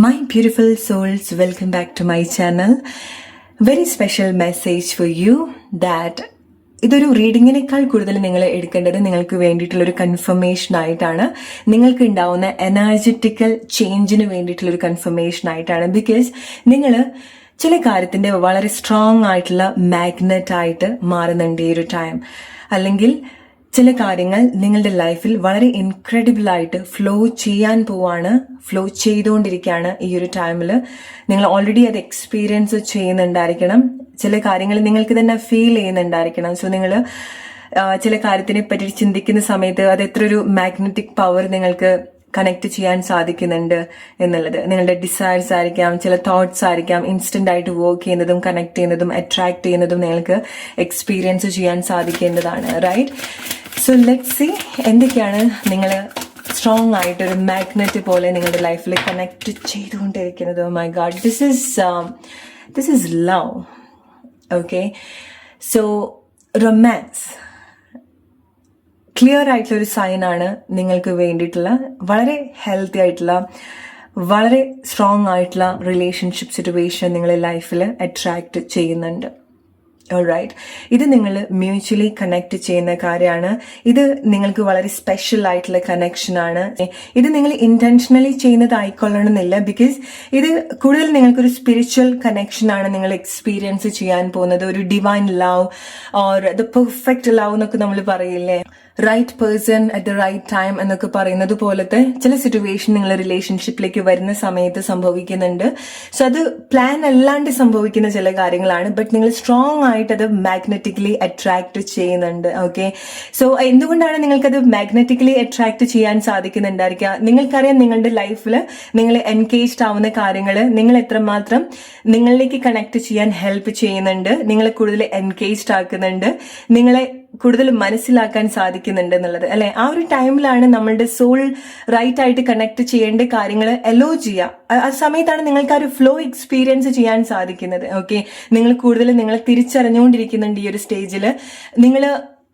My beautiful souls, welcome back to my channel. Very special message for you that ഇതൊരു റീഡിങ്ങിനേക്കാൾ കൂടുതൽ നിങ്ങൾ എടുക്കേണ്ടത് നിങ്ങൾക്ക് വേണ്ടിയിട്ടുള്ളൊരു കൺഫർമേഷൻ ആയിട്ടാണ്, നിങ്ങൾക്ക് ഉണ്ടാവുന്ന എനർജറ്റിക്കൽ ചേഞ്ചിന് വേണ്ടിയിട്ടുള്ളൊരു കൺഫർമേഷൻ ആയിട്ടാണ്. ബിക്കോസ് നിങ്ങൾ ചില കാര്യത്തിന്റെ വളരെ സ്ട്രോങ് ആയിട്ടുള്ള മാഗ്നറ്റ് ആയിട്ട് മാറുന്നുണ്ട് ഈ ഒരു ടൈം. അല്ലെങ്കിൽ ചില കാര്യങ്ങൾ നിങ്ങളുടെ ലൈഫിൽ വളരെ ഇൻക്രെഡിബിൾ ആയിട്ട് ഫ്ലോ ചെയ്യാൻ പോവാണ്, ഫ്ലോ ചെയ്തുകൊണ്ടിരിക്കുകയാണ് ഈ ഒരു ടൈമിൽ. നിങ്ങൾ ഓൾറെഡി അത് എക്സ്പീരിയൻസ് ചെയ്യുന്നുണ്ടായിരിക്കണം, ചില കാര്യങ്ങൾ നിങ്ങൾക്ക് തന്നെ ഫീൽ ചെയ്യുന്നുണ്ടായിരിക്കണം. സോ നിങ്ങൾ ചില കാര്യത്തിനെ പറ്റി ചിന്തിക്കുന്ന സമയത്ത് അത് എത്ര ഒരു മാഗ്നറ്റിക് പവർ നിങ്ങൾക്ക് കണക്ട് ചെയ്യാൻ സാധിക്കുന്നുണ്ട് എന്നുള്ളത്. നിങ്ങളുടെ ഡിസയർസ് ആയിരിക്കാം, ചില തോട്ട്സ് ആയിരിക്കാം, ഇൻസ്റ്റന്റ് ആയിട്ട് വർക്ക് ചെയ്യുന്നതും കണക്ട് ചെയ്യുന്നതും അട്രാക്ട് ചെയ്യുന്നതും നിങ്ങൾക്ക് എക്സ്പീരിയൻസ് ചെയ്യാൻ സാധിക്കേണ്ടതാണ്. റൈറ്റ്? സോ ലെറ്റ്സ് സീ എന്തൊക്കെയാണ് നിങ്ങൾ സ്ട്രോങ് ആയിട്ട് ഒരു മാഗ്നറ്റ് പോലെ നിങ്ങളുടെ ലൈഫിൽ കണക്ട് ചെയ്തുകൊണ്ടിരിക്കുന്നത്. My God, this is love. Okay, so romance clear ആയിട്ടുള്ള ഒരു സൈനാണ് നിങ്ങൾക്ക് വേണ്ടിയിട്ടുള്ള വളരെ ഹെൽത്തി ആയിട്ടുള്ള വളരെ സ്ട്രോങ് ആയിട്ടുള്ള റിലേഷൻഷിപ്പ് സിറ്റുവേഷൻ നിങ്ങളെ ലൈഫിൽ അട്രാക്ട് ചെയ്യുന്നുണ്ട്. ഓൾറൈറ്റ്, ഇത് നിങ്ങൾ മ്യൂച്വലി കണക്ട് ചെയ്യുന്ന കാര്യമാണ്. ഇത് നിങ്ങൾക്ക് വളരെ സ്പെഷ്യൽ ആയിട്ടുള്ള കണക്ഷനാണ്. ഇത് നിങ്ങൾ ഇന്റൻഷനലി ചെയ്യുന്നതായിക്കൊള്ളണമെന്നില്ല. ബിക്കോസ് ഇത് കൂടുതൽ നിങ്ങൾക്കൊരു സ്പിരിച്വൽ കണക്ഷനാണ് നിങ്ങൾ എക്സ്പീരിയൻസ് ചെയ്യാൻ പോകുന്നത്. ഒരു divine love or the perfect love എന്നൊക്കെ നമ്മൾ പറയില്ലേ, right person at the right time എന്നൊക്കെ പറയുന്നത് പോലത്തെ ചില സിറ്റുവേഷൻ നിങ്ങൾ റിലേഷൻഷിപ്പിലേക്ക് വരുന്ന സമയത്ത് സംഭവിക്കുന്നുണ്ട്. സോ അത് പ്ലാൻ അല്ലാണ്ട് സംഭവിക്കുന്ന ചില കാര്യങ്ങളാണ്. ബട്ട് നിങ്ങൾ സ്ട്രോങ് ആയിട്ട് അത് മാഗ്നറ്റിക്കലി അട്രാക്ട് ചെയ്യുന്നുണ്ട്. ഓക്കെ, സോ എന്തുകൊണ്ടാണ് നിങ്ങൾക്കത് മാഗ്നറ്റിക്കലി അട്രാക്ട് ചെയ്യാൻ സാധിക്കുന്നുണ്ടായിരിക്കുക? നിങ്ങൾക്കറിയാം നിങ്ങളുടെ ലൈഫിൽ നിങ്ങൾ എൻഗേജ്ഡ് ആവുന്ന കാര്യങ്ങൾ നിങ്ങൾ എത്രമാത്രം നിങ്ങളിലേക്ക് കണക്ട് ചെയ്യാൻ ഹെൽപ്പ് ചെയ്യുന്നുണ്ട്, നിങ്ങളെ കൂടുതൽ എൻഗേജ്ഡ് ആക്കുന്നുണ്ട്, നിങ്ങളെ കൂടുതൽ മനസ്സിലാക്കാൻ സാധിക്കുന്നുണ്ട് എന്നുള്ളത് അല്ലെ. ആ ഒരു ടൈമിലാണ് നമ്മളുടെ സോൾ റൈറ്റ് ആയിട്ട് കണക്ട് ചെയ്യേണ്ട കാര്യങ്ങൾ അലോ ചെയ്യുക. ആ സമയത്താണ് നിങ്ങൾക്ക് ആ ഒരു ഫ്ലോ എക്സ്പീരിയൻസ് ചെയ്യാൻ സാധിക്കുന്നത്. ഓക്കെ, നിങ്ങൾ കൂടുതൽ നിങ്ങളെ തിരിച്ചറിഞ്ഞുകൊണ്ടിരിക്കുന്നുണ്ട് ഈ ഒരു സ്റ്റേജിൽ. നിങ്ങൾ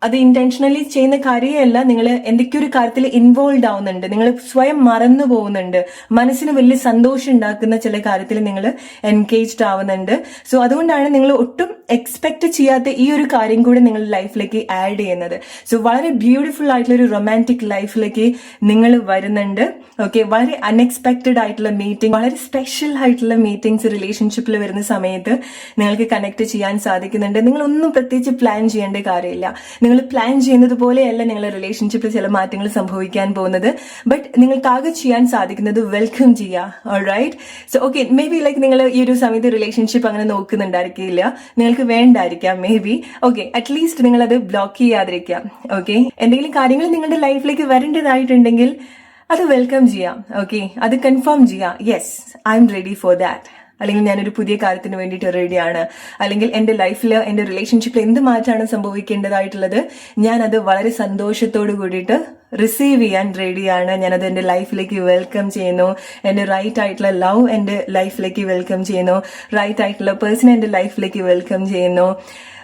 അത് ഇന്റൻഷനലി ചെയ്യുന്ന കാര്യമല്ല, നിങ്ങൾ എന്തൊക്കെയോ ഒരു കാര്യത്തിൽ ഇൻവോൾവ് ആവുന്നുണ്ട്, നിങ്ങൾ സ്വയം മറന്നു പോകുന്നുണ്ട്, മനസ്സിന് വലിയ സന്തോഷം ഉണ്ടാക്കുന്ന ചില കാര്യത്തിൽ നിങ്ങൾ എൻഗേജ്ഡ് ആവുന്നുണ്ട്. സോ അതുകൊണ്ടാണ് നിങ്ങൾ ഒട്ടും എക്സ്പെക്ട് ചെയ്യാത്ത ഈ ഒരു കാര്യം കൂടി നിങ്ങളുടെ ലൈഫിലേക്ക് ആഡ് ചെയ്യുന്നത്. സോ വളരെ ബ്യൂട്ടിഫുൾ ആയിട്ടുള്ള ഒരു റൊമാൻറ്റിക് ലൈഫിലേക്ക് നിങ്ങൾ വരുന്നുണ്ട്. ഓക്കെ, വളരെ അൺഎക്സ്പെക്ടഡ് ആയിട്ടുള്ള മീറ്റിംഗ്, വളരെ സ്പെഷ്യൽ ആയിട്ടുള്ള മീറ്റിംഗ്സ് റിലേഷൻഷിപ്പിൽ വരുന്ന സമയത്ത് നിങ്ങൾക്ക് കണക്ട് ചെയ്യാൻ സാധിക്കുന്നുണ്ട്. നിങ്ങളൊന്നും പ്രത്യേകിച്ച് പ്ലാൻ ചെയ്യേണ്ട കാര്യമില്ല. നിങ്ങൾ പ്ലാൻ ചെയ്യുന്നത് പോലെയല്ല നിങ്ങളുടെ റിലേഷൻഷിപ്പിൽ ചില മാറ്റങ്ങൾ സംഭവിക്കാൻ പോകുന്നത്. ബട്ട് നിങ്ങൾക്ക് ആകെ ചെയ്യാൻ സാധിക്കുന്നത് വെൽക്കം ചെയ്യുക. Alright, so okay, maybe like നിങ്ങൾ ഈ ഒരു സമയത്ത് റിലേഷൻഷിപ്പ് അങ്ങനെ നോക്കുന്നുണ്ടായിരിക്കില്ല, നിങ്ങൾക്ക് വേണ്ടായിരിക്കാം മേ ബി. ഓക്കെ, അറ്റ്ലീസ്റ്റ് നിങ്ങൾ അത് ബ്ലോക്ക് ചെയ്യാതിരിക്കാം. ഓക്കെ, എന്തെങ്കിലും കാര്യങ്ങൾ നിങ്ങളുടെ ലൈഫിലേക്ക് വരേണ്ടതായിട്ടുണ്ടെങ്കിൽ അത് വെൽക്കം ചെയ്യാം. ഓക്കെ, അത് കൺഫേം ചെയ്യാം. Yes, I am ready for that. അല്ലെങ്കിൽ ഞാനൊരു പുതിയ കാര്യത്തിന് വേണ്ടിയിട്ട് റെഡിയാണ്, അല്ലെങ്കിൽ എന്റെ ലൈഫിൽ എന്റെ റിലേഷൻഷിപ്പിൽ എന്ത് മാറ്റമാണ് സംഭവിക്കേണ്ടതായിട്ടുള്ളത് ഞാൻ അത് വളരെ സന്തോഷത്തോട് കൂടിയിട്ട് റിസീവ് ചെയ്യാൻ റെഡിയാണ്. ഞാനത് എന്റെ ലൈഫിലേക്ക് വെൽക്കം ചെയ്യുന്നു. എന്റെ റൈറ്റ് ആയിട്ടുള്ള ലവ് എന്റെ ലൈഫിലേക്ക് വെൽക്കം ചെയ്യുന്നു. റൈറ്റ് ആയിട്ടുള്ള പേഴ്സൺ എന്റെ ലൈഫിലേക്ക് വെൽക്കം ചെയ്യുന്നു.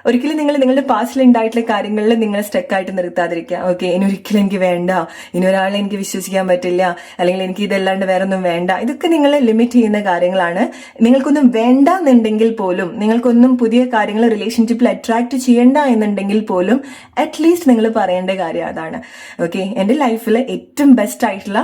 ഒരിക്കലും നിങ്ങൾ നിങ്ങളുടെ പാസ്റ്റിൽ ഉണ്ടായിട്ടുള്ള കാര്യങ്ങളിൽ നിങ്ങൾ സ്റ്റക്കായിട്ട് നിർത്താതിരിക്കുക. ഓക്കെ, ഇനി ഒരിക്കലും എനിക്ക് വേണ്ട, ഇനി ഒരാളെ എനിക്ക് വിശ്വസിക്കാൻ പറ്റില്ല, അല്ലെങ്കിൽ എനിക്ക് ഇതല്ലാണ്ട് വേറെ ഒന്നും വേണ്ട, ഇതൊക്കെ നിങ്ങൾ ലിമിറ്റ് ചെയ്യുന്ന കാര്യങ്ങളാണ്. നിങ്ങൾക്കൊന്നും വേണ്ട എന്നുണ്ടെങ്കിൽ പോലും, നിങ്ങൾക്കൊന്നും പുതിയ കാര്യങ്ങൾ റിലേഷൻഷിപ്പിൽ അട്രാക്ട് ചെയ്യേണ്ട എന്നുണ്ടെങ്കിൽ പോലും അറ്റ്ലീസ്റ്റ് നിങ്ങൾ പറയേണ്ട കാര്യം അതാണ്. ഓക്കെ, എന്റെ ലൈഫിൽ ഏറ്റവും ബെസ്റ്റ് ആയിട്ടുള്ള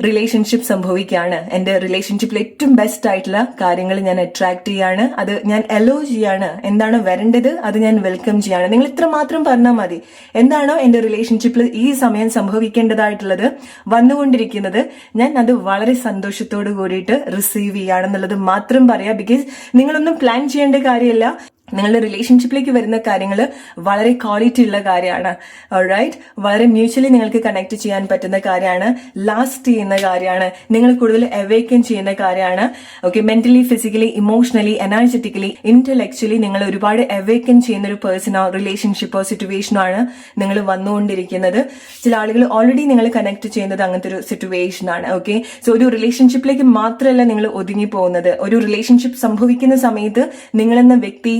റിലേഷൻഷിപ്പ് സംഭവിക്കുകയാണ്, എന്റെ റിലേഷൻഷിപ്പിൽ ഏറ്റവും ബെസ്റ്റ് ആയിട്ടുള്ള കാര്യങ്ങൾ ഞാൻ അട്രാക്ട് ചെയ്യാണ്, അത് ഞാൻ അലോ ചെയ്യാണ്, എന്താണ് വരേണ്ടത് അത് ഞാൻ വെൽക്കം ചെയ്യാണ്. നിങ്ങൾ ഇത്ര മാത്രം പറഞ്ഞാൽ മതി. എന്താണോ എന്റെ റിലേഷൻഷിപ്പിൽ ഈ സമയം സംഭവിക്കേണ്ടതായിട്ടുള്ളത്, വന്നുകൊണ്ടിരിക്കുന്നത്, ഞാൻ അത് വളരെ സന്തോഷത്തോട് കൂടിയിട്ട് റിസീവ് ചെയ്യാണെന്നുള്ളത് മാത്രം പറയാം. ബിക്കോസ് നിങ്ങളൊന്നും പ്ലാൻ ചെയ്യേണ്ട കാര്യമില്ല. നിങ്ങളുടെ റിലേഷൻഷിപ്പിലേക്ക് വരുന്ന കാര്യങ്ങൾ വളരെ ക്വാളിറ്റി ഉള്ള കാര്യമാണ്. ഓൾറൈറ്റ്, വളരെ മ്യൂച്വലി നിങ്ങൾക്ക് കണക്ട് ചെയ്യാൻ പറ്റുന്ന കാര്യമാണ്, ലാസ്റ്റ് ചെയ്യുന്ന കാര്യമാണ്, നിങ്ങൾ കൂടുതൽ അവേക്കൻ ചെയ്യുന്ന കാര്യമാണ്. Okay, mentally, physically, emotionally, energetically, intellectually നിങ്ങൾ ഒരുപാട് അവേക്കൻ ചെയ്യുന്ന ഒരു പേഴ്സണോ റിലേഷൻഷിപ്പോ സിറ്റുവേഷനോ ആണ് നിങ്ങൾ വന്നുകൊണ്ടിരിക്കുന്നത്. ചില ആളുകൾ ഓൾറെഡി നിങ്ങൾ കണക്ട് ചെയ്യുന്നത് അങ്ങനത്തെ ഒരു സിറ്റുവേഷൻ ആണ്. ഓക്കെ, സോ ഒരു റിലേഷൻഷിപ്പിലേക്ക് മാത്രമല്ല നിങ്ങൾ ഒതുങ്ങി പോകുന്നത്. ഒരു റിലേഷൻഷിപ്പ് സംഭവിക്കുന്ന സമയത്ത് നിങ്ങളെന്ന വ്യക്തി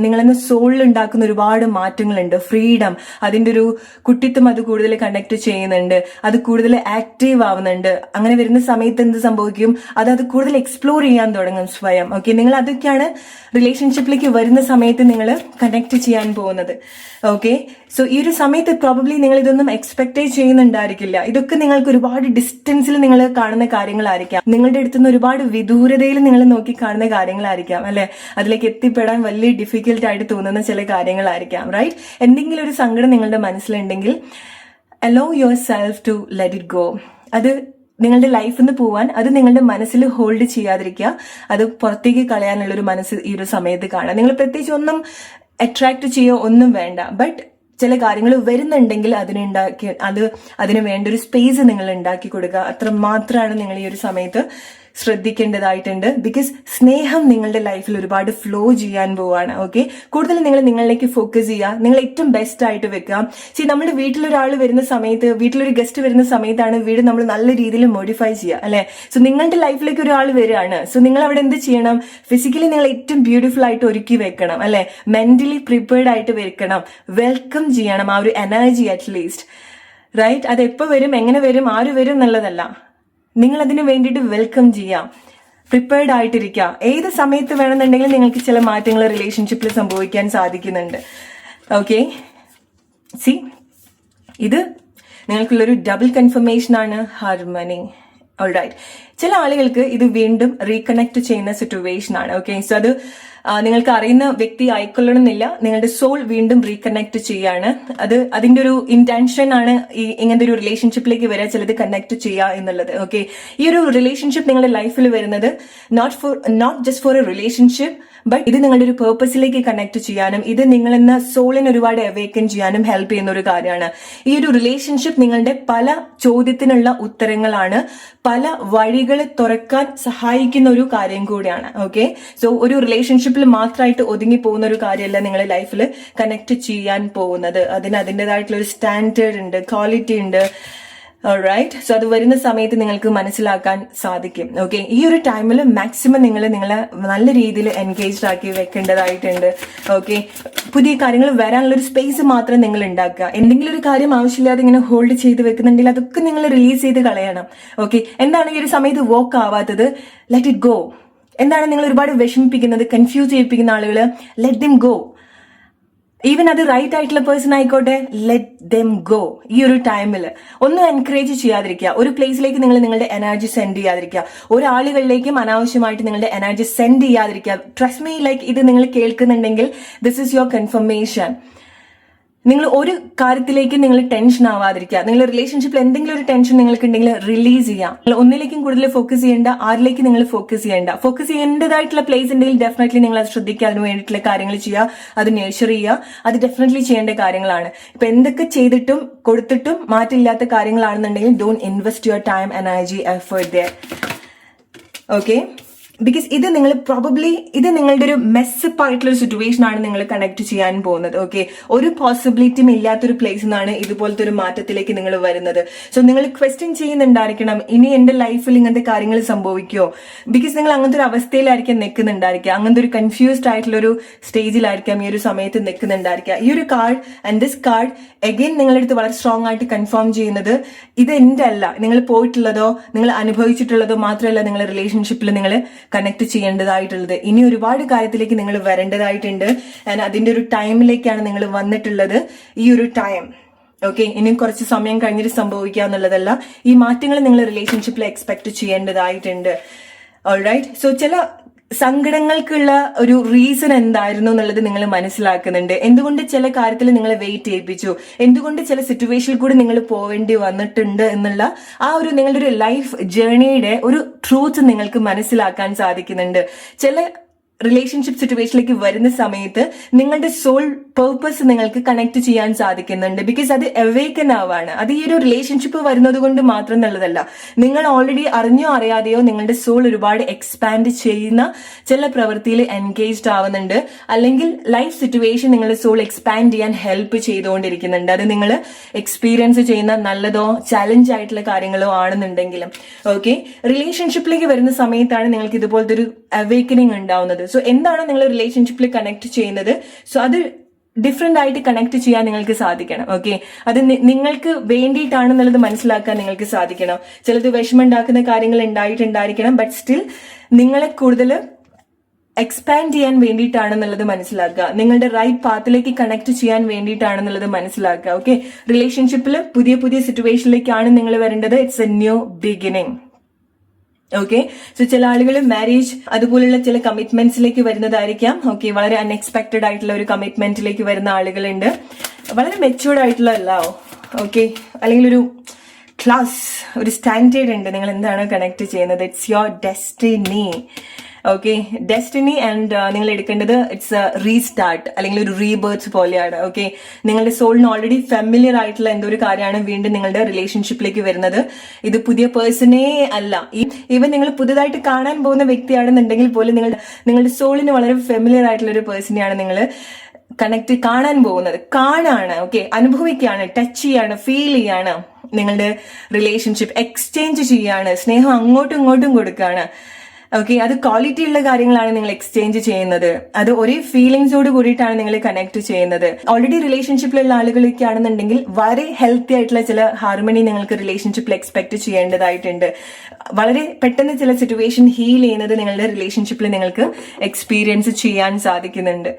നിങ്ങളെന്ന സോളിൽ ഉണ്ടാക്കുന്ന ഒരുപാട് മാറ്റങ്ങളുണ്ട്. ഫ്രീഡം, അതിന്റെ ഒരു കുട്ടിത്വം അത് കൂടുതൽ കണക്ട് ചെയ്യുന്നുണ്ട്, അത് കൂടുതൽ ആക്റ്റീവ് ആവുന്നുണ്ട്. അങ്ങനെ വരുന്ന സമയത്ത് എന്ത് സംഭവിക്കും, അത് കൂടുതൽ എക്സ്പ്ലോർ ചെയ്യാൻ തുടങ്ങും സ്വയം. ഓക്കെ, നിങ്ങൾ അതൊക്കെയാണ് റിലേഷൻഷിപ്പിലേക്ക് വരുന്ന സമയത്ത് നിങ്ങൾ കണക്ട് ചെയ്യാൻ പോകുന്നത്. ഓക്കെ, സോ ഈ ഒരു സമയത്ത് പ്രോബബ്ലി നിങ്ങൾ ഇതൊന്നും എക്സ്പെക്ട് ചെയ്യുന്നുണ്ടായിരിക്കില്ല. ഇതൊക്കെ നിങ്ങൾക്ക് ഒരുപാട് ഡിസ്റ്റൻസിൽ നിങ്ങൾ കാണുന്ന കാര്യങ്ങളായിരിക്കാം, നിങ്ങളുടെ അടുത്തുനിന്ന് ഒരുപാട് വിദൂരതയിൽ നിങ്ങൾ നോക്കി കാണുന്ന കാര്യങ്ങളായിരിക്കാം അല്ലെ. അതിലേക്ക് എത്തിപ്പെടാൻ വലിയ ഡിഫിക്കൽട്ട് ആയിട്ട് തോന്നുന്ന ചില കാര്യങ്ങളായിരിക്കാം. റൈറ്റ്, എന്തെങ്കിലും ഒരു സങ്കടം നിങ്ങളുടെ മനസ്സിലുണ്ടെങ്കിൽ allow yourself to let it go. അത് നിങ്ങളുടെ ലൈഫിൽ നിന്ന് പോവാൻ അത് നിങ്ങളുടെ മനസ്സിൽ ഹോൾഡ് ചെയ്യാതിരിക്കുക, അത് പുറത്തേക്ക് കളയാനുള്ള ഒരു മനസ്സ് ഈ ഒരു സമയത്ത് കാണാം. നിങ്ങൾ പ്രത്യേകിച്ച് ഒന്നും അട്രാക്ട് ചെയ്യോ ഒന്നും വേണ്ട, ബട്ട് ചില കാര്യങ്ങൾ വരുന്നുണ്ടെങ്കിൽ അതിന് വേണ്ട ഒരു സ്പേസ് നിങ്ങൾ ഉണ്ടാക്കി കൊടുക്കുക. അത്ര മാത്രമാണ് നിങ്ങൾ ഈ ഒരു സമയത്ത് ശ്രദ്ധിക്കേണ്ടതായിട്ടുണ്ട്. ബിക്കോസ് സ്നേഹം നിങ്ങളുടെ ലൈഫിൽ ഒരുപാട് ഫ്ലോ ചെയ്യാൻ പോവാണ്. ഓക്കെ, കൂടുതൽ നിങ്ങൾ നിങ്ങളിലേക്ക് ഫോക്കസ് ചെയ്യുക, നിങ്ങൾ ഏറ്റവും ബെസ്റ്റ് ആയിട്ട് വെക്കുക. നമ്മുടെ വീട്ടിലൊരാൾ വരുന്ന സമയത്ത്, വീട്ടിലൊരു ഗസ്റ്റ് വരുന്ന സമയത്താണ് വീട് നമ്മൾ നല്ല രീതിയിൽ മോഡിഫൈ ചെയ്യുക അല്ലെ. സോ നിങ്ങളുടെ ലൈഫിലേക്ക് ഒരാൾ വരികയാണ്, സോ നിങ്ങൾ അവിടെ എന്ത് ചെയ്യണം, ഫിസിക്കലി നിങ്ങൾ ഏറ്റവും ബ്യൂട്ടിഫുൾ ആയിട്ട് ഒരുക്കി വെക്കണം അല്ലെ, മെന്റലി പ്രിപ്പയർഡ് ആയിട്ട് വെക്കണം, വെൽക്കം ചെയ്യണം ആ ഒരു എനർജി അറ്റ്ലീസ്റ്റ്. റൈറ്റ്, അത് എപ്പോൾ വരും, എങ്ങനെ വരും, ആര് വരും എന്നുള്ളതല്ല, നിങ്ങൾ അതിന് വേണ്ടിയിട്ട് വെൽക്കം ചെയ്യാം, പ്രിപ്പയർഡ് ആയിട്ടിരിക്കുക. ഏത് സമയത്ത് വേണമെന്നുണ്ടെങ്കിലും നിങ്ങൾക്ക് ചില മാറ്റങ്ങൾ റിലേഷൻഷിപ്പിൽ സംഭവിക്കാൻ സാധിക്കുന്നുണ്ട്. ഓക്കെ, ഇത് നിങ്ങൾക്കുള്ളൊരു ഡബിൾ കൺഫർമേഷൻ ആണ് ഹാർമണി. ഓൾറൈറ്റ്, ചില ആളുകൾക്ക് ഇത് വീണ്ടും റീകണക്ട് ചെയ്യുന്ന സിറ്റുവേഷൻ ആണ്. ഓക്കെ, സോ അത് നിങ്ങൾക്ക് അറിയുന്ന വ്യക്തി ആയിക്കൊള്ളണമെന്നില്ല, നിങ്ങളുടെ സോൾ വീണ്ടും റീകണക്ട് ചെയ്യാണ്. അതിന്റെ ഒരു ഇന്റൻഷൻ ആണ് ഇങ്ങനത്തെ ഒരു റിലേഷൻഷിപ്പിലേക്ക് വരിക, ചിലത് കണക്ട് ചെയ്യുക എന്നുള്ളത്. ഓക്കെ, ഈ ഒരു റിലേഷൻഷിപ്പ് നിങ്ങളുടെ ലൈഫിൽ വരുന്നത് not just for a relationship, but ഇത് നിങ്ങളുടെ ഒരു പേർപ്പസിലേക്ക് കണക്ട് ചെയ്യാനും ഇത് നിങ്ങളെന്ന സോളിനെ ഒരുപാട് അവേക്കൻ ചെയ്യാനും ഹെൽപ്പ് ചെയ്യുന്ന ഒരു കാര്യമാണ്. ഈ ഒരു റിലേഷൻഷിപ്പ് നിങ്ങളുടെ പല ചോദ്യത്തിനുള്ള ഉത്തരങ്ങളാണ്, പല വഴികൾ തുറക്കാൻ സഹായിക്കുന്ന ഒരു കാര്യം കൂടിയാണ്. ഓക്കെ, സോ ഒരു റിലേഷൻഷിപ്പിൽ മാത്രമായിട്ട് ഒതുങ്ങി പോകുന്ന ഒരു കാര്യമല്ല നിങ്ങളുടെ ലൈഫിൽ കണക്ട് ചെയ്യാൻ പോകുന്നത്. അതിന് അതിൻ്റെതായിട്ടുള്ള ഒരു സ്റ്റാൻഡേർഡ് ഉണ്ട്, ക്വാളിറ്റി ഉണ്ട്. ഓൾറൈറ്റ്, സോ അത് വരുന്ന സമയത്ത് നിങ്ങൾക്ക് മനസ്സിലാക്കാൻ സാധിക്കും. ഓക്കെ, ഈ ഒരു ടൈമിൽ മാക്സിമം നിങ്ങളെ നല്ല രീതിയിൽ എൻഗേജ്ഡ് ആക്കി വെക്കേണ്ടതായിട്ടുണ്ട്. ഓക്കെ, പുതിയ കാര്യങ്ങൾ വരാനുള്ള ഒരു സ്പേസ് മാത്രം നിങ്ങൾ ഉണ്ടാക്കുക. എന്തെങ്കിലും ഒരു കാര്യം ആവശ്യമില്ലാതെ ഇങ്ങനെ ഹോൾഡ് ചെയ്ത് വെക്കുന്നുണ്ടെങ്കിൽ അതൊക്കെ നിങ്ങൾ റിലീസ് ചെയ്ത് കളയണം. ഓക്കെ, എന്താണ് ഈ ഒരു സമയത്ത് വർക്ക് ആവാത്തത്, ലെറ്റ് ഇറ്റ് ഗോ. എന്താണ് നിങ്ങൾ ഒരുപാട് വിഷമിപ്പിക്കുന്നത്, കൺഫ്യൂസ് ചെയ്യിപ്പിക്കുന്ന ആളുകൾ, ലെറ്റ് ദം ഗോ. ഈവൻ അത് റൈറ്റ് ആയിട്ടുള്ള പേഴ്സൺ ആയിക്കോട്ടെ, ലെറ്റ് ദം ഗോ. ഈ ഒരു ടൈമിൽ ഒന്നും എൻകറേജ് ചെയ്യാതിരിക്കുക, ഒരു പ്ലേസിലേക്ക് നിങ്ങൾ നിങ്ങളുടെ എനർജി സെൻഡ് ചെയ്യാതിരിക്കുക, ഒരാളുകളിലേക്കും അനാവശ്യമായിട്ട് നിങ്ങളുടെ എനർജി സെൻഡ് ചെയ്യാതിരിക്കുക. ട്രസ്റ്റ് മീ, ലൈക്ക് ഇത് നിങ്ങൾ കേൾക്കുന്നുണ്ടെങ്കിൽ ദിസ് ഇസ് യുവർ കൺഫർമേഷൻ. നിങ്ങൾ ഒരു കാര്യത്തിലേക്ക് നിങ്ങൾ ടെൻഷൻ ആവാതിരിക്കുക. നിങ്ങൾ റിലേഷൻഷിപ്പിൽ എന്തെങ്കിലും ഒരു ടെൻഷൻ നിങ്ങൾക്ക് ഉണ്ടെങ്കിൽ റിലീസ് ചെയ്യാം. നിങ്ങൾ ഒന്നിലേക്കും കൂടുതൽ ഫോക്കസ് ചെയ്യേണ്ട, ആരിലേക്ക് നിങ്ങൾ ഫോക്കസ് ചെയ്യേണ്ട. ഫോക്കസ് ചെയ്യേണ്ടതായിട്ടുള്ള പ്ലേസ് ഉണ്ടെങ്കിൽ ഡെഫിനറ്റ്ലി നിങ്ങൾ അത് ശ്രദ്ധിക്കുക, അതിന് വേണ്ടിയിട്ടുള്ള കാര്യങ്ങൾ ചെയ്യുക, അത് നേഴ്ചർ ചെയ്യുക. അത് ഡെഫിനറ്റ്ലി ചെയ്യേണ്ട കാര്യങ്ങളാണ്. ഇപ്പൊ എന്തൊക്കെ ചെയ്തിട്ടും കൊടുത്തിട്ടും മാറ്റില്ലാത്ത കാര്യങ്ങളാണെന്നുണ്ടെങ്കിൽ don't invest your time, energy, effort there. Okay, because ഇത് നിങ്ങളുടെ ഒരു മെസ്സപ്പ് ആയിട്ടുള്ള ഒരു സിറ്റുവേഷൻ ആണ് നിങ്ങൾ കണക്ട് ചെയ്യാൻ പോകുന്നത്. ഓക്കെ, ഒരു പോസിബിലിറ്റിയും ഇല്ലാത്തൊരു പ്ലേസിൽ നിന്നാണ് ഇതുപോലത്തെ ഒരു മാറ്റത്തിലേക്ക് നിങ്ങൾ വരുന്നത്. സോ നിങ്ങൾ ക്വസ്റ്റ്യൻ ചെയ്യുന്നുണ്ടായിരിക്കണം, ഇനി എന്റെ ലൈഫിൽ ഇങ്ങനത്തെ കാര്യങ്ങൾ സംഭവിക്കുമോ? ബിക്കോസ് നിങ്ങൾ അങ്ങനത്തെ ഒരു അവസ്ഥയിലായിരിക്കാം നിൽക്കുന്നുണ്ടായിരിക്കുക, അങ്ങനത്തെ ഒരു കൺഫ്യൂസ്ഡ് ആയിട്ടുള്ള ഒരു സ്റ്റേജിലായിരിക്കാം ഈ ഒരു സമയത്ത് നിൽക്കുന്നുണ്ടായിരിക്കുക. ഈ ഒരു card and this card again നിങ്ങളുടെ അടുത്ത് വളരെ സ്ട്രോങ് ആയിട്ട് കൺഫേം ചെയ്യുന്നത് ഇത് എന്റെ അല്ല, നിങ്ങൾ പോയിട്ടുള്ളതോ നിങ്ങൾ അനുഭവിച്ചിട്ടുള്ളതോ മാത്രമല്ല നിങ്ങൾ റിലേഷൻഷിപ്പിൽ നിങ്ങൾ കണക്ട് ചെയ്യേണ്ടതായിട്ടുള്ളത്. ഇനി ഒരുപാട് കാര്യത്തിലേക്ക് നിങ്ങൾ വരേണ്ടതായിട്ടുണ്ട്. ആൻഡ് അതിന്റെ ഒരു ടൈമിലേക്കാണ് നിങ്ങൾ വന്നിട്ടുള്ളത്. ഈ ഒരു ടൈം ഓക്കെ, ഇനിയും കുറച്ച് സമയം കഴിഞ്ഞിട്ട് സംഭവിക്കുക എന്നുള്ളതല്ല. ഈ മാറ്റങ്ങൾ നിങ്ങൾ റിലേഷൻഷിപ്പിൽ എക്സ്പെക്ട് ചെയ്യേണ്ടതായിട്ടുണ്ട്. ഓൾറൈറ്റ്, സോ ചില സങ്കടങ്ങൾക്കുള്ള ഒരു റീസൺ എന്തായിരുന്നു എന്നുള്ളത് നിങ്ങൾ മനസ്സിലാക്കുന്നുണ്ട്. എന്തുകൊണ്ട് ചില കാര്യത്തിൽ നിങ്ങൾ വെയിറ്റ് ചെയ്യിപ്പിച്ചു, എന്തുകൊണ്ട് ചില സിറ്റുവേഷനിൽ കൂടി നിങ്ങൾ പോവേണ്ടി വന്നിട്ടുണ്ട് എന്നുള്ള ആ ഒരു നിങ്ങളുടെ ഒരു ലൈഫ് ജേർണിയുടെ ഒരു ട്രൂത്ത് നിങ്ങൾക്ക് മനസ്സിലാക്കാൻ സാധിക്കുന്നുണ്ട്. ചില റിലേഷൻഷിപ്പ് സിറ്റുവേഷനിലേക്ക് വരുന്ന സമയത്ത് നിങ്ങളുടെ സോൾ പേർപ്പസ് നിങ്ങൾക്ക് കണക്ട് ചെയ്യാൻ സാധിക്കുന്നുണ്ട്. ബിക്കോസ് അത് അവേക്കൻ ആവാണ്. അത് ഈ ഒരു റിലേഷൻഷിപ്പ് വരുന്നത് കൊണ്ട് മാത്രം എന്നുള്ളതല്ല, നിങ്ങൾ ഓൾറെഡി അറിഞ്ഞോ അറിയാതെയോ നിങ്ങളുടെ സോൾ ഒരുപാട് എക്സ്പാൻഡ് ചെയ്യുന്ന ചില പ്രവൃത്തിയിൽ എൻഗേജ്ഡ് ആവുന്നുണ്ട്. അല്ലെങ്കിൽ ലൈഫ് സിറ്റുവേഷൻ നിങ്ങളുടെ സോൾ എക്സ്പാൻഡ് ചെയ്യാൻ ഹെൽപ്പ് ചെയ്തുകൊണ്ടിരിക്കുന്നുണ്ട്. അത് നിങ്ങൾ എക്സ്പീരിയൻസ് ചെയ്യുന്ന നല്ലതോ ചലഞ്ച് ആയിട്ടുള്ള കാര്യങ്ങളോ ആണെന്നുണ്ടെങ്കിലും. ഓക്കെ, റിലേഷൻഷിപ്പിലേക്ക് വരുന്ന സമയത്താണ് നിങ്ങൾക്ക് ഇതുപോലത്തെ ഒരു അവേക്കനിങ് ഉണ്ടാവുന്നത്. സോ എന്താണോ നിങ്ങൾ റിലേഷൻഷിപ്പിൽ കണക്ട് ചെയ്യുന്നത്, സോ അത് ഡിഫറെന്റ് ആയിട്ട് കണക്ട് ചെയ്യാൻ നിങ്ങൾക്ക് സാധിക്കണം. ഓക്കെ, അത് നിങ്ങൾക്ക് വേണ്ടിയിട്ടാണെന്നുള്ളത് മനസ്സിലാക്കാൻ നിങ്ങൾക്ക് സാധിക്കണം. ചിലത് വിഷമമുണ്ടാക്കുന്ന കാര്യങ്ങൾ ഉണ്ടായിട്ടുണ്ടായിരിക്കണം, ബട്ട് സ്റ്റിൽ നിങ്ങളെ കൂടുതൽ എക്സ്പാൻഡ് ചെയ്യാൻ വേണ്ടിയിട്ടാണെന്നുള്ളത് മനസ്സിലാക്കുക. നിങ്ങളുടെ റൈറ്റ് പാത്തിലേക്ക് കണക്ട് ചെയ്യാൻ വേണ്ടിയിട്ടാണെന്നുള്ളത് മനസ്സിലാക്കുക. ഓക്കെ, റിലേഷൻഷിപ്പിൽ പുതിയ പുതിയ സിറ്റുവേഷനിലേക്കാണ് നിങ്ങൾ വരേണ്ടത്. It's A new beginning. Okay, so ചില ആളുകൾ മാരേജ് അതുപോലുള്ള ചില കമ്മിറ്റ്മെന്റ്സിലേക്ക് വരുന്നതായിരിക്കാം. ഓക്കെ, വളരെ അൺഎക്സ്പെക്ടഡ് ആയിട്ടുള്ള ഒരു കമ്മിറ്റ്മെന്റിലേക്ക് വരുന്ന ആളുകളുണ്ട്. വളരെ മെച്യൂർഡ് ആയിട്ടുള്ള ലവ്. ഓക്കെ, അല്ലെങ്കിൽ ഒരു ക്ലാസ്, ഒരു സ്റ്റാൻഡേർഡ് ഉണ്ട്. നിങ്ങൾ എന്താണ് കണക്ട് ചെയ്യുന്നത്? It's your destiny. Okay, destiny. And നിങ്ങൾ എടുക്കേണ്ടത് ഇറ്റ്സ് എ റീസ്റ്റാർട്ട് അല്ലെങ്കിൽ ഒരു റീബേർത്ത് പോലെയാണ്. ഓക്കെ, നിങ്ങളുടെ സോളിന് ഓൾറെഡി ഫെമിലിയർ ആയിട്ടുള്ള എന്തോ ഒരു കാര്യമാണ് വീണ്ടും നിങ്ങളുടെ റിലേഷൻഷിപ്പിലേക്ക് വരുന്നത്. ഇത് പുതിയ പേഴ്സണേ അല്ല. ഈവൻ നിങ്ങൾ പുതുതായിട്ട് കാണാൻ പോകുന്ന വ്യക്തിയാണെന്നുണ്ടെങ്കിൽ പോലും നിങ്ങളുടെ സോളിന് വളരെ ഫെമിലിയർ ആയിട്ടുള്ള ഒരു പേഴ്സണെയാണ് നിങ്ങൾ കാണാൻ പോകുന്നത്. കാണാണ്, ഓക്കെ, അനുഭവിക്കുകയാണ്, ടച്ച് ചെയ്യാണ്, ഫീൽ ചെയ്യാണ്. നിങ്ങളുടെ റിലേഷൻഷിപ്പ് എക്സ്ചേഞ്ച് ചെയ്യാണ്, സ്നേഹം അങ്ങോട്ടും ഇങ്ങോട്ടും കൊടുക്കുകയാണ്. ഓക്കെ, അത് ക്വാളിറ്റി ഉള്ള കാര്യങ്ങളാണ് നിങ്ങൾ എക്സ്ചേഞ്ച് ചെയ്യുന്നത്. അത് ഒരേ ഫീലിംഗ്സോട് കൂടിയിട്ടാണ് നിങ്ങൾ കണക്ട് ചെയ്യുന്നത്. ഓൾറെഡി റിലേഷൻഷിപ്പിലുള്ള ആളുകളൊക്കെ ആണെന്നുണ്ടെങ്കിൽ വളരെ ഹെൽത്തി ആയിട്ടുള്ള ചില ഹാർമണി നിങ്ങൾക്ക് റിലേഷൻഷിപ്പിൽ എക്സ്പെക്ട് ചെയ്യേണ്ടതായിട്ടുണ്ട്. വളരെ പെട്ടെന്ന് ചില സിറ്റുവേഷൻ ഹീൽ ചെയ്യുന്നത് നിങ്ങളുടെ റിലേഷൻഷിപ്പിൽ നിങ്ങൾക്ക് എക്സ്പീരിയൻസ് ചെയ്യാൻ സാധിക്കുന്നുണ്ട്.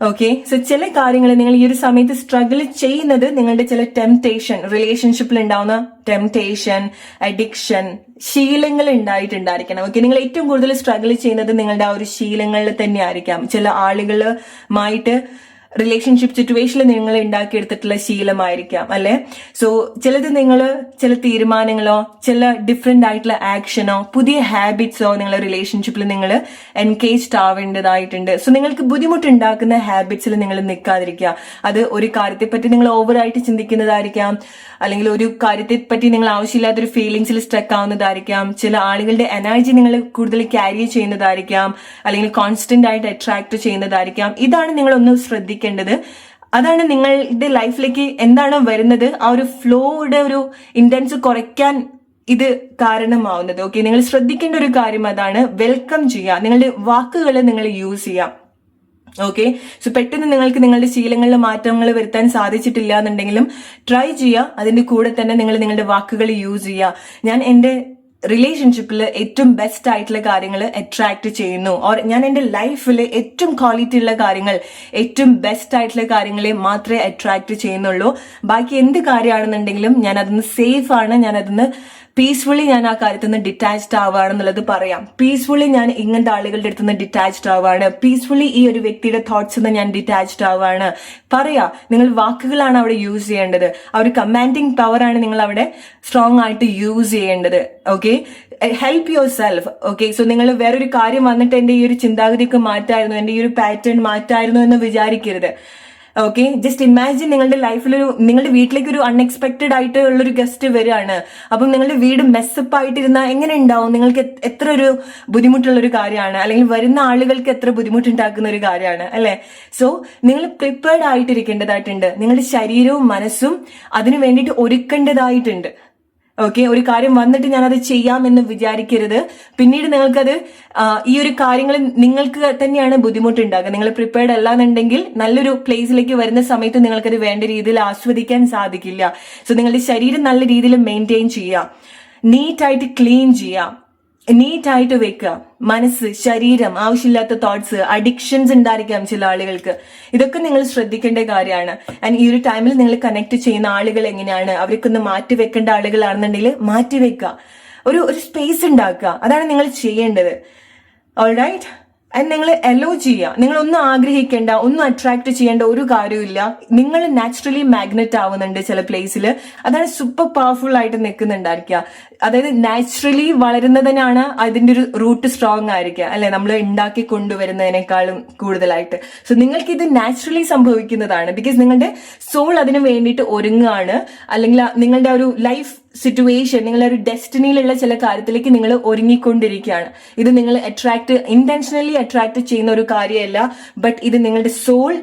ഓക്കെ, സോ ചില കാര്യങ്ങൾ നിങ്ങൾ ഈ ഒരു സമയത്ത് സ്ട്രഗിൾ ചെയ്യുന്നത് നിങ്ങളുടെ ചില ടെംപ്ടേഷൻ, റിലേഷൻഷിപ്പിൽ ഉണ്ടാവുന്ന ടെംപ്ടേഷൻ, അഡിക്ഷൻ, ശീലങ്ങൾ ഉണ്ടായിട്ടുണ്ടായിരിക്കണം. ഓക്കെ, നിങ്ങൾ ഏറ്റവും കൂടുതൽ സ്ട്രഗിൾ ചെയ്യുന്നത് നിങ്ങളുടെ ആ ഒരു ശീലങ്ങളിൽ തന്നെ ആയിരിക്കാം. ചില ആളുകളുമായിട്ട് റിലേഷൻഷിപ്പ് സിറ്റുവേഷനിൽ നിങ്ങൾ ഉണ്ടാക്കിയെടുത്തിട്ടുള്ള ശീലമായിരിക്കാം, അല്ലെ? സോ ചിലത് നിങ്ങൾ ചില തീരുമാനങ്ങളോ ചില ഡിഫറെന്റ് ആയിട്ടുള്ള ആക്ഷനോ പുതിയ ഹാബിറ്റ്സോ നിങ്ങളുടെ റിലേഷൻഷിപ്പിൽ നിങ്ങൾ എൻഗേജ്ഡ് ആവേണ്ടതായിട്ടുണ്ട്. സോ നിങ്ങൾക്ക് ബുദ്ധിമുട്ടുണ്ടാക്കുന്ന ഹാബിറ്റ്സിൽ നിങ്ങൾ നിൽക്കാതിരിക്കുക. അത് ഒരു കാര്യത്തെപ്പറ്റി നിങ്ങൾ ഓവറായിട്ട് ചിന്തിക്കുന്നതായിരിക്കാം, അല്ലെങ്കിൽ ഒരു കാര്യത്തെപ്പറ്റി നിങ്ങൾ ആവശ്യമില്ലാത്തൊരു ഫീലിംഗ്സിൽ സ്ട്രക്ക് ആവുന്നതായിരിക്കാം. ചില ആളുകളുടെ എനർജി നിങ്ങൾ കൂടുതൽ ക്യാരി ചെയ്യുന്നതായിരിക്കാം, അല്ലെങ്കിൽ കോൺസ്റ്റന്റ് ആയിട്ട് അട്രാക്ട് ചെയ്യുന്നതായിരിക്കാം. ഇതാണ് നിങ്ങളൊന്ന് ശ്രദ്ധിക്കേണ്ടത്. അതാണ് നിങ്ങളുടെ ലൈഫിലേക്ക് എന്താണോ വരുന്നത് ആ ഒരു ഫ്ലോയുടെ ഒരു ഇന്റൻസ് കുറയ്ക്കാൻ ഇത് കാരണമാവുന്നത്. ഓക്കെ, നിങ്ങൾ ശ്രദ്ധിക്കേണ്ട ഒരു കാര്യം അതാണ്. വെൽക്കം ചെയ്യുക, നിങ്ങളുടെ വാക്കുകൾ നിങ്ങൾ യൂസ് ചെയ്യാം. ഓക്കെ, സോ പെട്ടെന്ന് നിങ്ങൾക്ക് നിങ്ങളുടെ ശീലങ്ങളിൽ മാറ്റങ്ങൾ വരുത്താൻ സാധിച്ചിട്ടില്ല എന്നുണ്ടെങ്കിലും ട്രൈ ചെയ്യുക. അതിന്റെ കൂടെ തന്നെ നിങ്ങൾ നിങ്ങളുടെ വാക്കുകൾ യൂസ് ചെയ്യുക. ഞാൻ എന്റെ റിലേഷൻഷിപ്പിൽ ഏറ്റവും ബെസ്റ്റ് ആയിട്ടുള്ള കാര്യങ്ങൾ അട്രാക്ട് ചെയ്യുന്നു, ഓർ ഞാൻ എന്റെ ലൈഫിൽ ഏറ്റവും ക്വാളിറ്റി ഉള്ള കാര്യങ്ങൾ, ഏറ്റവും ബെസ്റ്റ് ആയിട്ടുള്ള കാര്യങ്ങളെ മാത്രമേ അട്രാക്ട് ചെയ്യുന്നുള്ളൂ. ബാക്കി എന്ത് കാര്യമാണെന്നുണ്ടെങ്കിലും ഞാൻ അതിന് സേഫ് ആണ്, ഞാൻ അതിന് പീസ്ഫുള്ളി ഞാൻ ആ കാര്യത്തിൽ നിന്ന് ഡിറ്റാച്ച്ഡ് ആവുകയാണെന്നുള്ളത് പറയാം. പീസ്ഫുള്ളി ഞാൻ ഇങ്ങനത്തെ ആളുകളുടെ അടുത്ത് നിന്ന് ഡിറ്റാച്ച്ഡ് ആവുകയാണ്, പീസ്ഫുള്ളി ഈ ഒരു വ്യക്തിയുടെ തോട്ട്സ് നിന്ന് ഞാൻ ഡിറ്റാച്ച്ഡ് ആവുകയാണ് പറയാ. നിങ്ങൾ വാക്കുകളാണ് അവിടെ യൂസ് ചെയ്യേണ്ടത്. ആ ഒരു കമാൻഡിങ് പവറാണ് നിങ്ങൾ അവിടെ സ്ട്രോങ് ആയിട്ട് യൂസ് ചെയ്യേണ്ടത്. Okay, help your self. Okay, so നിങ്ങൾ വേറൊരു കാര്യം വന്നിട്ട് എന്റെ ഈ ഒരു ചിന്താഗതിക്ക് മാറ്റായിരുന്നു, എന്റെ ഈ ഒരു പാറ്റേൺ മാറ്റായിരുന്നു എന്ന് വിചാരിക്കരുത്. ഓക്കെ, ജസ്റ്റ് ഇമാജിൻ നിങ്ങളുടെ നിങ്ങളുടെ വീട്ടിലേക്ക് ഒരു അൺഎക്സ്പെക്ടഡ് ആയിട്ട് ഉള്ളൊരു ഗസ്റ്റ് വരികയാണ്. അപ്പം നിങ്ങളുടെ വീട് മെസ്സപ്പ് ആയിട്ടിരുന്നാൽ എങ്ങനെ ഉണ്ടാവും? നിങ്ങൾക്ക് എത്ര ഒരു ബുദ്ധിമുട്ടുള്ള ഒരു കാര്യമാണ്, അല്ലെങ്കിൽ വരുന്ന ആളുകൾക്ക് എത്ര ബുദ്ധിമുട്ടുണ്ടാക്കുന്ന ഒരു കാര്യമാണ്, അല്ലെ? സോ നിങ്ങൾ പ്രിപ്പയർഡ് ആയിട്ടിരിക്കേണ്ടതായിട്ടുണ്ട്. നിങ്ങളുടെ ശരീരവും മനസ്സും അതിനു വേണ്ടിയിട്ട് ഒരുക്കേണ്ടതായിട്ടുണ്ട്. ഓക്കെ, ഒരു കാര്യം വന്നിട്ട് ഞാനത് ചെയ്യാമെന്ന് വിചാരിക്കരുത്. പിന്നീട് നിങ്ങൾക്കത് ഈ ഒരു കാര്യങ്ങൾ നിങ്ങൾക്ക് തന്നെയാണ് ബുദ്ധിമുട്ടുണ്ടാകുക. നിങ്ങൾ പ്രിപ്പയർഡ് അല്ലാന്നുണ്ടെങ്കിൽ നല്ലൊരു പ്ലേസിലേക്ക് വരുന്ന സമയത്ത് നിങ്ങൾക്കത് വേണ്ട രീതിയിൽ ആസ്വദിക്കാൻ സാധിക്കില്ല. സോ നിങ്ങളുടെ ശരീരം നല്ല രീതിയിൽ മെയിൻറ്റെയിൻ ചെയ്യുക, നീറ്റായിട്ട് ക്ലീൻ ചെയ്യുക, നീറ്റായിട്ട് വെക്കുക. മനസ്സ്, ശരീരം, ആവശ്യമില്ലാത്ത തോട്ട്സ്, അഡിക്ഷൻസ് ഉണ്ടായിരിക്കാം ചില ആളുകൾക്ക്. ഇതൊക്കെ നിങ്ങൾ ശ്രദ്ധിക്കേണ്ട കാര്യമാണ്. ആൻഡ് ഈ ഒരു ടൈമിൽ നിങ്ങൾ കണക്ട് ചെയ്യുന്ന ആളുകൾ എങ്ങനെയാണ്, അവർക്കൊന്ന് മാറ്റി വെക്കേണ്ട ആളുകളാണെന്നുണ്ടെങ്കിൽ മാറ്റിവെക്കുക, ഒരു സ്പേസ് ഉണ്ടാക്കുക. അതാണ് നിങ്ങൾ ചെയ്യേണ്ടത്. ഓൾറൈറ്റ്, ആൻഡ് നിങ്ങൾ അലോ ചെയ്യുക. നിങ്ങൾ ഒന്നും ആഗ്രഹിക്കേണ്ട, ഒന്നും അട്രാക്ട് ചെയ്യേണ്ട ഒരു കാര്യമില്ല. നിങ്ങൾ നാച്ചുറലി മാഗ്നറ്റ് ആവുന്നുണ്ട് ചില പ്ലേസിൽ. അതാണ് സൂപ്പർ പവർഫുൾ ആയിട്ട് നിൽക്കുന്നുണ്ടായിരിക്കുക. അതായത് നാച്ചുറലി വളരുന്നതിനാണ് അതിന്റെ ഒരു റൂട്ട് സ്ട്രോങ് ആയിരിക്കുക, അല്ലെ? നമ്മൾ ഉണ്ടാക്കി കൊണ്ടുവരുന്നതിനേക്കാളും കൂടുതലായിട്ട്. സോ നിങ്ങൾക്ക് ഇത് നാച്ചുറലി സംഭവിക്കുന്നതാണ്. ബിക്കോസ് നിങ്ങളുടെ സോൾ അതിനു വേണ്ടിയിട്ട് ഒരുങ്ങുകയാണ്, അല്ലെങ്കിൽ നിങ്ങളുടെ ഒരു ലൈഫ് സിറ്റുവേഷൻ, നിങ്ങളുടെ ഒരു ഡെസ്റ്റിനിയിലുള്ള ചില കാര്യത്തിലേക്ക് നിങ്ങൾ ഒരുങ്ങിക്കൊണ്ടിരിക്കുകയാണ്. ഇത് നിങ്ങൾ ഇന്റൻഷനലി അട്രാക്ട് ചെയ്യുന്ന ഒരു കാര്യമല്ല, ബട്ട് ഇത് നിങ്ങളുടെ സോൾ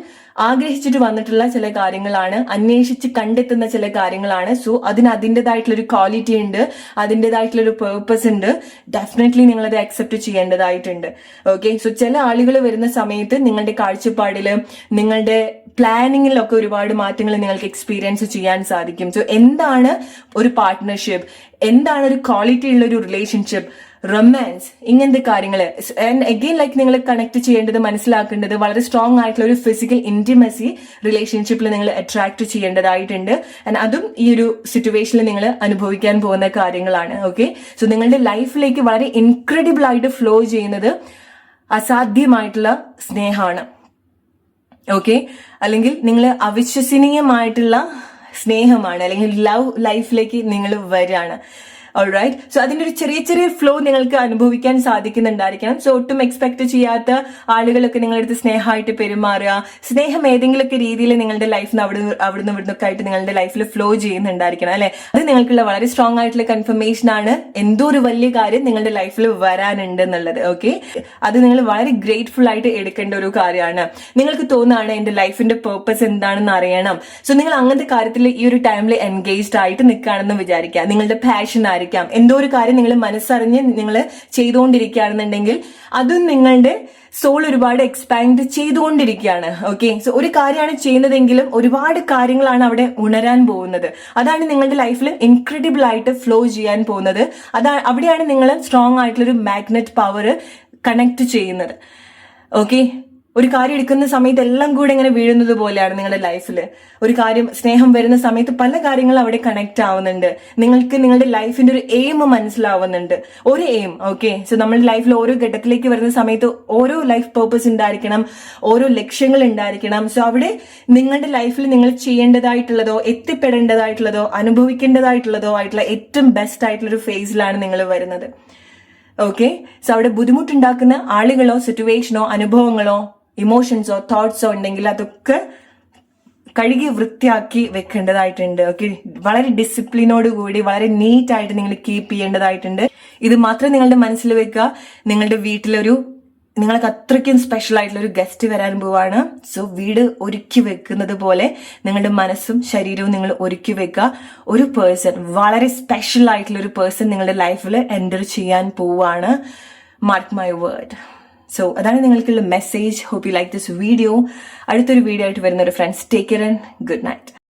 ആഗ്രഹിച്ചിട്ട് വന്നിട്ടുള്ള ചില കാര്യങ്ങളാണ്, അന്വേഷിച്ച് കണ്ടെത്തുന്ന ചില കാര്യങ്ങളാണ്. സോ അതിന് അതിൻ്റെതായിട്ടുള്ള ഒരു ക്വാളിറ്റി ഉണ്ട്, അതിൻ്റെതായിട്ടുള്ള ഒരു പേർപ്പസ് ഉണ്ട്. ഡെഫിനറ്റ്ലി നിങ്ങൾ അത് അക്സെപ്റ്റ് ചെയ്യേണ്ടതായിട്ടുണ്ട്. ഓക്കെ, സോ ചില ആളുകൾ വരുന്ന സമയത്ത് നിങ്ങളുടെ കാഴ്ചപ്പാടില്, നിങ്ങളുടെ പ്ലാനിങ്ങിലൊക്കെ ഒരുപാട് മാറ്റങ്ങൾ നിങ്ങൾക്ക് എക്സ്പീരിയൻസ് ചെയ്യാൻ സാധിക്കും. സോ എന്താണ് ഒരു പാർട്ട്ണർഷിപ്പ്, എന്താണ് ഒരു ക്വാളിറ്റി ഉള്ള ഒരു റിലേഷൻഷിപ്പ്, റൊമാൻസ്, ഇങ്ങനത്തെ കാര്യങ്ങള്. ആൻഡ് അഗെയിൻ ലൈക്ക് നിങ്ങൾ കണക്ട് ചെയ്യേണ്ടത്, മനസ്സിലാക്കേണ്ടത് വളരെ സ്ട്രോങ് ആയിട്ടുള്ള ഒരു ഫിസിക്കൽ ഇന്റിമസി റിലേഷൻഷിപ്പിൽ നിങ്ങൾ അട്രാക്ട് ചെയ്യേണ്ടതായിട്ടുണ്ട്. ആൻഡ് അതും ഈ ഒരു സിറ്റുവേഷനിൽ നിങ്ങൾ അനുഭവിക്കാൻ പോകുന്ന കാര്യങ്ങളാണ്. ഓക്കെ, സോ നിങ്ങളുടെ ലൈഫിലേക്ക് വളരെ ഇൻക്രെഡിബിൾ ആയിട്ട് ഫ്ലോ ചെയ്യുന്നത് അസാധ്യമായിട്ടുള്ള സ്നേഹമാണ്. ഓക്കെ, അല്ലെങ്കിൽ നിങ്ങൾ അവിശ്വസനീയമായിട്ടുള്ള സ്നേഹമാണ്, അല്ലെങ്കിൽ ലവ് ലൈഫിലേക്ക് നിങ്ങൾ വരികയാണ്. ഓൾറൈറ്റ്, സോ അതിന്റെ ഒരു ചെറിയ ചെറിയ ഫ്ലോ നിങ്ങൾക്ക് അനുഭവിക്കാൻ സാധിക്കുന്നുണ്ടായിരിക്കണം. സോ ഒട്ടും എക്സ്പെക്ട് ചെയ്യാത്ത ആളുകളൊക്കെ നിങ്ങളുടെ അടുത്ത് സ്നേഹമായിട്ട് പെരുമാറുക, സ്നേഹം ഏതെങ്കിലുമൊക്കെ രീതിയിൽ നിങ്ങളുടെ ലൈഫിൽ അവിടുന്ന് ഇവിടുന്നൊക്കെ ആയിട്ട് നിങ്ങളുടെ ലൈഫിൽ ഫ്ലോ ചെയ്യുന്നുണ്ടായിരിക്കണം അല്ലെ. അത് നിങ്ങൾക്കുള്ള വളരെ സ്ട്രോങ് ആയിട്ടുള്ള കൺഫർമേഷൻ ആണ് എന്തോ ഒരു വലിയ കാര്യം നിങ്ങളുടെ ലൈഫിൽ വരാനുണ്ട് എന്നുള്ളത്. ഓക്കെ, അത് നിങ്ങൾ വളരെ ഗ്രേറ്റ്ഫുൾ ആയിട്ട് എടുക്കേണ്ട ഒരു കാര്യമാണ്. നിങ്ങൾക്ക് തോന്നുകയാണ് എന്റെ ലൈഫിന്റെ പേർപ്പസ് എന്താണെന്ന് അറിയണം. സോ നിങ്ങൾ അങ്ങനത്തെ കാര്യത്തിൽ ഈ ഒരു ടൈമിൽ എൻഗേജ്ഡ് ആയിട്ട് നിൽക്കുകയാണെന്ന് വിചാരിക്കുക. നിങ്ങളുടെ പാഷൻ ആയിരിക്കാം, എന്തോ ഒരു കാര്യം നിങ്ങൾ മനസ്സറിഞ്ഞ് നിങ്ങൾ ചെയ്തുകൊണ്ടിരിക്കുകയാണെന്നുണ്ടെങ്കിൽ അതും നിങ്ങളുടെ സോൾ ഒരുപാട് എക്സ്പാൻഡ് ചെയ്തുകൊണ്ടിരിക്കുകയാണ്. ഓക്കെ, സോ ഒരു കാര്യമാണ് ചെയ്യുന്നതെങ്കിലും ഒരുപാട് കാര്യങ്ങളാണ് അവിടെ ഉണരാൻ പോകുന്നത്. അതാണ് നിങ്ങളുടെ ലൈഫിൽ ഇൻക്രെഡിബിൾ ആയിട്ട് ഫ്ലോ ചെയ്യാൻ പോകുന്നത്. അവിടെയാണ് നിങ്ങൾ സ്ട്രോങ് ആയിട്ടുള്ള ഒരു മാഗ്നറ്റ് പവർ കണക്ട് ചെയ്യുന്നത്. ഓക്കെ, ഒരു കാര്യം എടുക്കുന്ന സമയത്ത് എല്ലാം കൂടെ ഇങ്ങനെ വീഴുന്നത് പോലെയാണ് നിങ്ങളുടെ ലൈഫിൽ. ഒരു കാര്യം സ്നേഹം വരുന്ന സമയത്ത് പല കാര്യങ്ങളും അവിടെ കണക്ട് ആവുന്നുണ്ട്. നിങ്ങൾക്ക് നിങ്ങളുടെ ലൈഫിന്റെ ഒരു എയിം മനസ്സിലാവുന്നുണ്ട്, ഒരു എയിം. ഓക്കെ, സോ നമ്മുടെ ലൈഫിൽ ഓരോ ഘട്ടത്തിലേക്ക് വരുന്ന സമയത്ത് ഓരോ ലൈഫ് പേർപ്പസ് ഉണ്ടായിരിക്കണം, ഓരോ ലക്ഷ്യങ്ങൾ ഉണ്ടായിരിക്കണം. സോ അവിടെ നിങ്ങളുടെ ലൈഫിൽ നിങ്ങൾ ചെയ്യേണ്ടതായിട്ടുള്ളതോ എത്തിപ്പെടേണ്ടതായിട്ടുള്ളതോ അനുഭവിക്കേണ്ടതായിട്ടുള്ളതോ ആയിട്ടുള്ള ഏറ്റവും ബെസ്റ്റ് ആയിട്ടുള്ള ഒരു ഫേസിലാണ് നിങ്ങൾ വരുന്നത്. ഓക്കെ, സോ അവിടെ ബുദ്ധിമുട്ടുണ്ടാക്കുന്ന ആളുകളോ സിറ്റുവേഷനോ അനുഭവങ്ങളോ ഇമോഷൻസോ തോട്ട്സോ ഉണ്ടെങ്കിൽ അതൊക്കെ കഴുകി വൃത്തിയാക്കി വെക്കേണ്ടതായിട്ടുണ്ട്. ഓക്കെ, വളരെ ഡിസിപ്ലിനോട് കൂടി വളരെ നീറ്റ് ആയിട്ട് നിങ്ങൾ കീപ്പ് ചെയ്യേണ്ടതായിട്ടുണ്ട്. ഇത് മാത്രം നിങ്ങളുടെ മനസ്സിൽ വെക്കുക. നിങ്ങളുടെ വീട്ടിലൊരു നിങ്ങൾക്ക് അത്രയ്ക്കും സ്പെഷ്യൽ ആയിട്ടുള്ള ഒരു ഗസ്റ്റ് വരാൻ പോവാണ്. സോ വീട് ഒരുക്കി വെക്കുന്നത് പോലെ നിങ്ങളുടെ മനസ്സും ശരീരവും നിങ്ങൾ ഒരുക്കി വെക്കുക. ഒരു പേഴ്സൺ, വളരെ സ്പെഷ്യൽ ആയിട്ടുള്ള ഒരു പേഴ്സൺ നിങ്ങളുടെ ലൈഫിൽ എൻ്റർ ചെയ്യാൻ പോവാണ്. Mark my word. സോ അതാണ് നിങ്ങൾക്കുള്ള message. Hope you like this video. അടുത്തൊരു വീഡിയോ ആയിട്ട് വരുന്ന ഒരു friends, take care and good night.